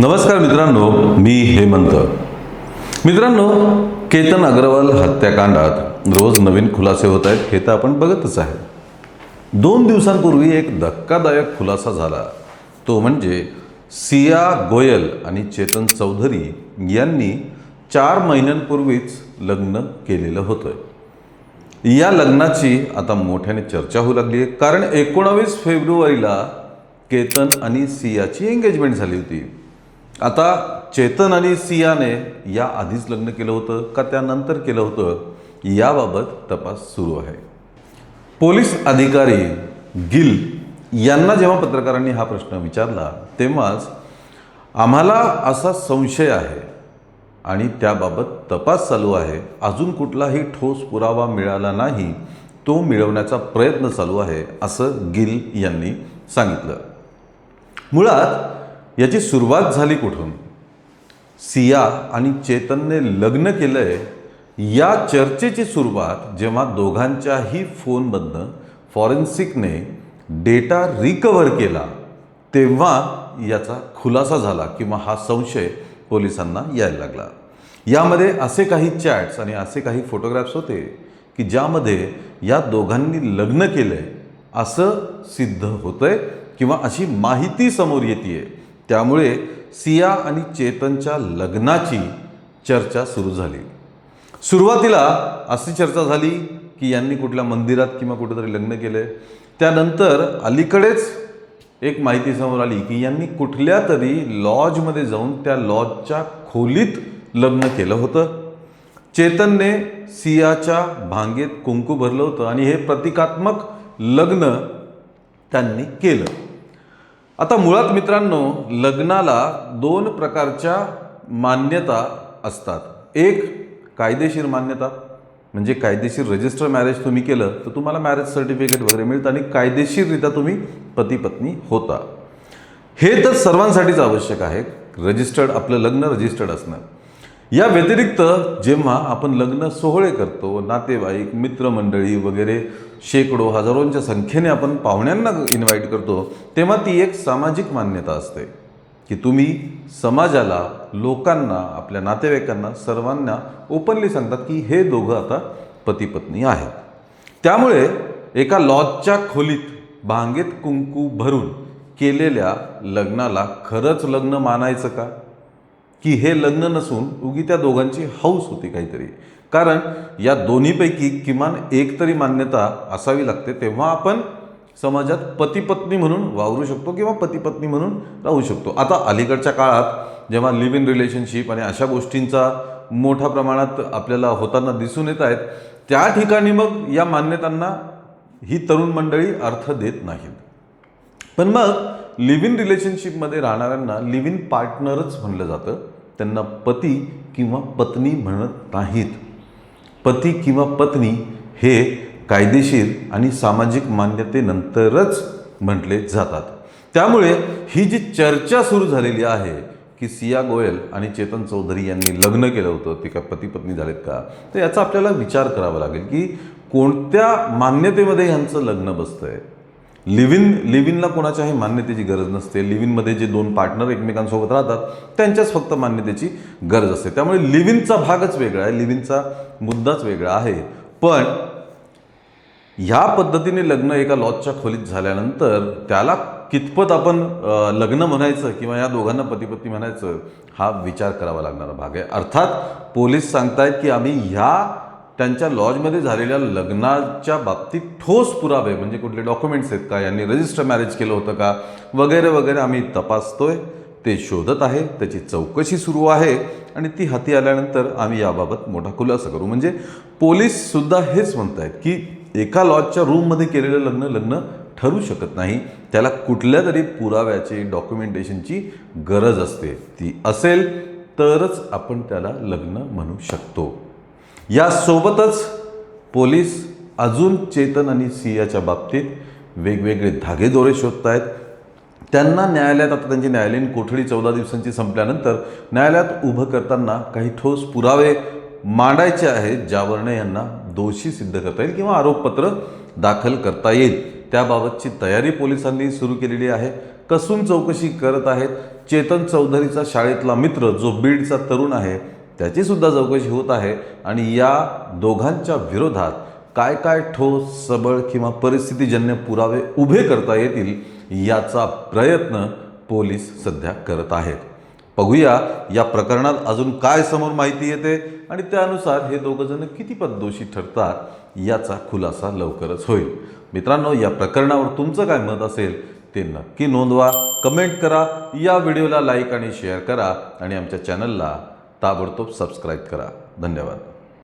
नमस्कार मित्रांनो, मी हेमंत. मित्रांनो, केतन अग्रवाल हत्याकांडात रोज नवीन खुलासे होत आहेत हे तर आपण बघतच आहे. 2 दिवसांपूर्वी एक धक्कादायक खुलासा झाला. तो म्हणजे सिया गोयल आणि चेतन चौधरी यांनी 4 महिन्यांपूर्वीच लग्न केलेलं होतं. या लग्नाची आता मोठ्याने चर्चा होऊ लागली आहे, कारण 19 फेब्रुवारीला केतन आणि सियाची एंगेजमेंट झाली होती. आता चेतन आणि सियाने या आधीच लग्न केलं होतं का त्यानंतर केलं होतं याबाबत तपास सुरू आहे. पोलीस अधिकारी गिल यांना जेव्हा पत्रकारांनी हा प्रश्न विचारला तेव्हाच आम्हाला असा संशय आहे आणि त्याबाबत तपास चालू आहे, अजून कुठलाही ठोस पुरावा मिळाला नाही, तो मिळवण्याचा प्रयत्न चालू आहे, असं गिल यांनी सांगितलं. मुळात याची सुरुवात झाली कुठून? सिया आणि चेतनने लग्न केलंय या चर्चेची सुरुवात जेव्हा दोघांच्याही फोनमधनं फॉरेन्सिकने डेटा रिकव्हर केला तेव्हा याचा खुलासा झाला किंवा हा संशय पोलिसांना यायला लागला. यामध्ये असे काही चॅट्स आणि असे काही फोटोग्राफ्स होते की ज्यामध्ये या दोघांनी लग्न केलंय असं सिद्ध होतंय किंवा अशी माहिती समोर येते. त्यामुळे सिया आणि चेतनच्या लग्नाची चर्चा सुरू झाली. सुरुवातीला अशी चर्चा झाली की यांनी कुठल्या मंदिरात किंवा कुठेतरी लग्न केलंय. त्यानंतर अलीकडेच एक माहिती समोर आली की यांनी कुठल्या तरी लॉजमध्ये जाऊन त्या लॉजच्या खोलीत लग्न केलं होतं. चेतनने सियाच्या भांगेत कुंकू भरलं होतं आणि हे प्रतिकात्मक लग्न त्यांनी केलं. आता मुळात मित्रांनो, लग्नाला 2 प्रकारच्या मान्यता असतात. एक कायदेशीर मान्यता, म्हणजे कायदेशीर रजिस्टर मॅरेज तुम्ही केलं तर तुम्हाला मॅरेज सर्टिफिकेट वगैरे मिळतं आणि कायदेशीररित्या तुम्ही पती पत्नी होता. हे तर सर्वांसाठीच आवश्यक आहे, रजिस्टर्ड आपलं लग्न रजिस्टर्ड असणं. या व्यतिरिक्त जेव्हा आपण लग्न सोहळे करतो, नातेवाईक मित्रमंडळी वगैरे शेकडो हजारोंच्या संख्येने आपण पाहुण्यांना इन्व्हाइट करतो, तेव्हा ती एक सामाजिक मान्यता असते की तुम्ही समाजाला, लोकांना, आपल्या नातेवाईकांना, सर्वांना ओपनली सांगतात की हे दोघं आता पती पत्नी आहेत. त्यामुळे एका लॉजच्या खोलीत भांगेत कुंकू भरून केलेल्या लग्नाला खरंच लग्न मानायचं का, की हे लग्न नसून उगी त्या दोघांची हौस होती काहीतरी? कारण या दोन्हीपैकी किमान एक तरी मान्यता असावी लागते, तेव्हा आपण समाजात पती पत्नी म्हणून वावरू शकतो किंवा पती पत्नी म्हणून राहू शकतो. आता अलीकडच्या काळात जेव्हा लिव्ह इन रिलेशनशिप आणि अशा गोष्टींचा मोठ्या प्रमाणात आपल्याला होताना दिसून येत आहेत, त्या ठिकाणी मग या मान्यतांना ही तरुण मंडळी अर्थ देत नाहीत. पण मग लिव्ह इन रिलेशनशिपमध्ये राहणाऱ्यांना लिव्ह इन पार्टनरच म्हणलं जातं, त्यांना पती किंवा पत्नी म्हणत नाहीत. पती किंवा पत्नी हे कायदेशीर आणि सामाजिक मान्यतेनंतरच म्हटले जातात. त्यामुळे ही जी चर्चा सुरू झालेली आहे की सिया गोयल आणि चेतन चौधरी यांनी लग्न केलं होतं, ते का पती पत्नी झालेत का, तर याचा आपल्याला विचार करावा लागेल की कोणत्या मान्यतेमध्ये ह्यांचं लग्न बसतंय. लिव्ह इनला कोणाच्याही मान्यतेची गरज नसते. लिव्ह इनमध्ये जे 2 पार्टनर एकमेकांसोबत राहतात त्यांच्याच फक्त मान्यतेची गरज असते. त्यामुळे लिव्ह इनचा भागच वेगळा आहे, लिव्ह इनचा मुद्दाच वेगळा आहे. पण ह्या पद्धतीने लग्न एका लॉजच्या खोलीत झाल्यानंतर त्याला कितपत आपण लग्न म्हणायचं किंवा या दोघांना पती पत्नी म्हणायचं, हा विचार करावा लागणारा भाग आहे. अर्थात पोलीस सांगतायत की आम्ही ह्या त्यांच्या लॉजमध्ये झालेल्या लग्नाच्या बाबतीत ठोस पुरावे, म्हणजे कुठले डॉक्युमेंट्स आहेत का, यांनी रजिस्टर मॅरेज केलं होतं का वगैरे वगैरे आम्ही तपासतोय, ते शोधत आहे, त्याची चौकशी सुरू आहे आणि ती हाती आल्यानंतर आम्ही याबाबत मोठा खुलासा करू. म्हणजे पोलीससुद्धा हेच म्हणत आहेत की एका लॉजच्या रूममध्ये केलेलं लग्न ठरू शकत नाही, त्याला कुठल्या तरी पुराव्याची, डॉक्युमेंटेशनची गरज असते. ती असेल तरच आपण त्याला लग्न म्हणू शकतो. यासोबतच पोलीस अजून चेतन आणि सियाच्या बाबतीत वेगवेगळे धागेदोरे शोधत आहेत. त्यांना न्यायालयात, आता त्यांची न्यायालयीन कोठडी 14 दिवसांची संपल्यानंतर न्यायालयात उभं करताना काही ठोस पुरावे मांडायचे आहेत ज्यावरने यांना दोषी सिद्ध करता येईल किंवा आरोपपत्र दाखल करता येईल. त्याबाबतची तयारी पोलिसांनी सुरू केलेली आहे. कसून चौकशी करत आहेत. चेतन चौधरीचा शाळेतला मित्र जो बीडचा तरुण आहे त्याची सुद्धा चौकशी होत आहे आणि या दोघांच्या विरोधात काय काय ठोस सबळ किंवा परिस्थितीजन्य पुरावे उभे करता येतील याचा प्रयत्न पोलीस सध्या करत आहेत. बघूया या प्रकरणात अजून काय समोर माहिती येते आणि त्यानुसार हे दोघं जण कितीपत दोषी ठरतात याचा खुलासा लवकरच होईल. मित्रांनो, या प्रकरणावर तुमचं काय मत असेल ते नक्की नोंदवा, कमेंट करा, या व्हिडिओला लाईक आणि शेअर करा आणि आमच्या चॅनलला ताबडतोब सबस्क्राईब करा. धन्यवाद.